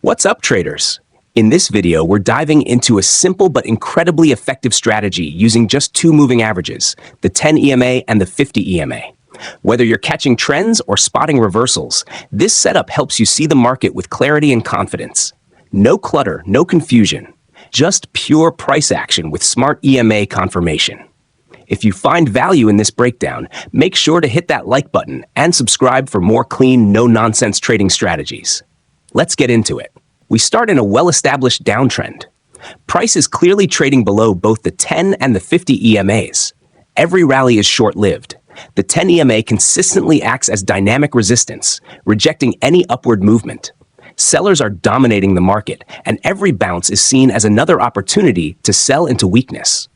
What's up, traders? In this video, we're diving into a simple but incredibly effective strategy using just two moving averages, the 10 EMA and the 50 EMA. Whether you're catching trends or spotting reversals, this setup helps you see the market with clarity and confidence. No clutter, no confusion, just pure price action with smart EMA confirmation. If you find value in this breakdown, make sure to hit that like button and subscribe for more clean, no-nonsense trading strategies. Let's get into it. We start in a well-established downtrend. Price is clearly trading below both the 10 and the 50 EMAs. Every rally is short-lived. The 10 EMA consistently acts as dynamic resistance, rejecting any upward movement. Sellers are dominating the market, and every bounce is seen as another opportunity to sell into weakness.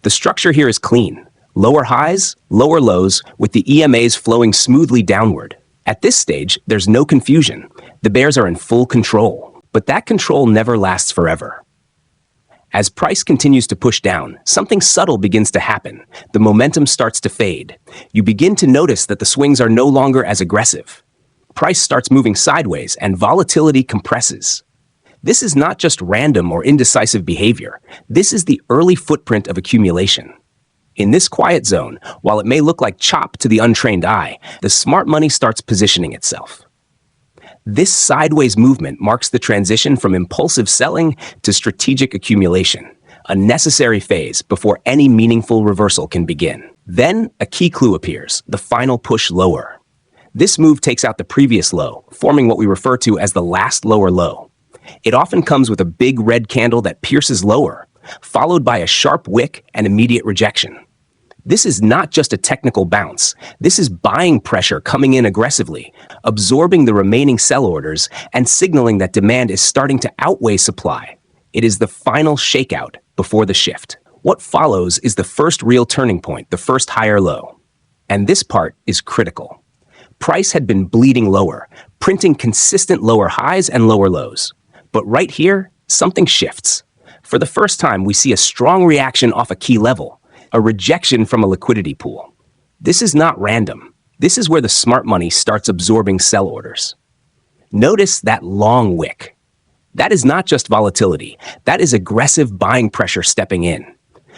The structure here is clean. Lower highs, lower lows, with the EMAs flowing smoothly downward. At this stage, there's no confusion. The bears are in full control, but that control never lasts forever. As price continues to push down, something subtle begins to happen. The momentum starts to fade. You begin to notice that the swings are no longer as aggressive. Price starts moving sideways and volatility compresses. This is not just random or indecisive behavior. This is the early footprint of accumulation. In this quiet zone, while it may look like chop to the untrained eye, the smart money starts positioning itself. This sideways movement marks the transition from impulsive selling to strategic accumulation, a necessary phase before any meaningful reversal can begin. Then, a key clue appears, the final push lower. This move takes out the previous low, forming what we refer to as the last lower low. It often comes with a big red candle that pierces lower, followed by a sharp wick and immediate rejection. This is not just a technical bounce. This is buying pressure coming in aggressively, absorbing the remaining sell orders and signaling that demand is starting to outweigh supply. It is the final shakeout before the shift. What follows is the first real turning point, the first higher low. And this part is critical. Price had been bleeding lower, printing consistent lower highs and lower lows. But right here, something shifts. For the first time, we see a strong reaction off a key level. A rejection from a liquidity pool. This is not random. This is where the smart money starts absorbing sell orders. Notice that long wick. That is not just volatility. That is aggressive buying pressure stepping in.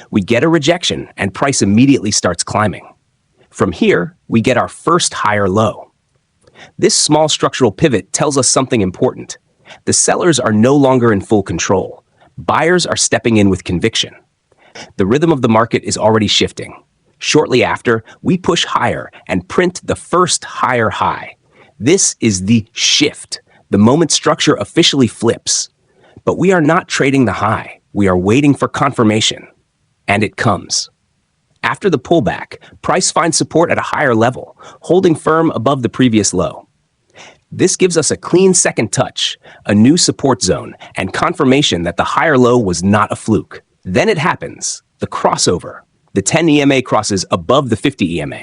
We get a rejection and price immediately starts climbing. From here, we get our first higher low. This small structural pivot tells us something important. The sellers are no longer in full control. Buyers are stepping in with conviction. The rhythm of the market is already shifting. Shortly after, we push higher and print the first higher high. This is the shift. The moment structure officially flips. But we are not trading the high. We are waiting for confirmation. And it comes. After the pullback, price finds support at a higher level, holding firm above the previous low. This gives us a clean second touch, a new support zone, and confirmation that the higher low was not a fluke. Then it happens, the crossover. The 10 EMA crosses above the 50 EMA.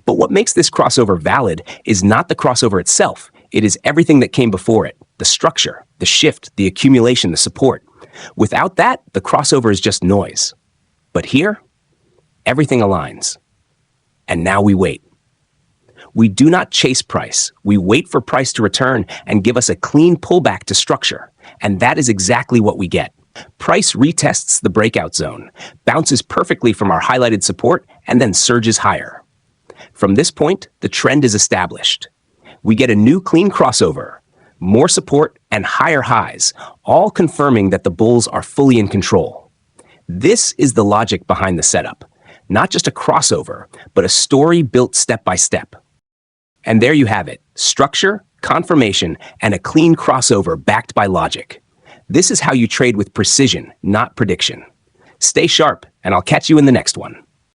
But what makes this crossover valid is not the crossover itself. It is everything that came before it, the structure, the shift, the accumulation, the support. Without that, the crossover is just noise. But here, everything aligns. And now we wait. We do not chase price. We wait for price to return and give us a clean pullback to structure. And that is exactly what we get. Price retests the breakout zone, bounces perfectly from our highlighted support, and then surges higher. From this point, the trend is established. We get a new clean crossover, more support, and higher highs, all confirming that the bulls are fully in control. This is the logic behind the setup. Not just a crossover, but a story built step by step. And there you have it, structure, confirmation, and a clean crossover backed by logic. This is how you trade with precision, not prediction. Stay sharp, and I'll catch you in the next one.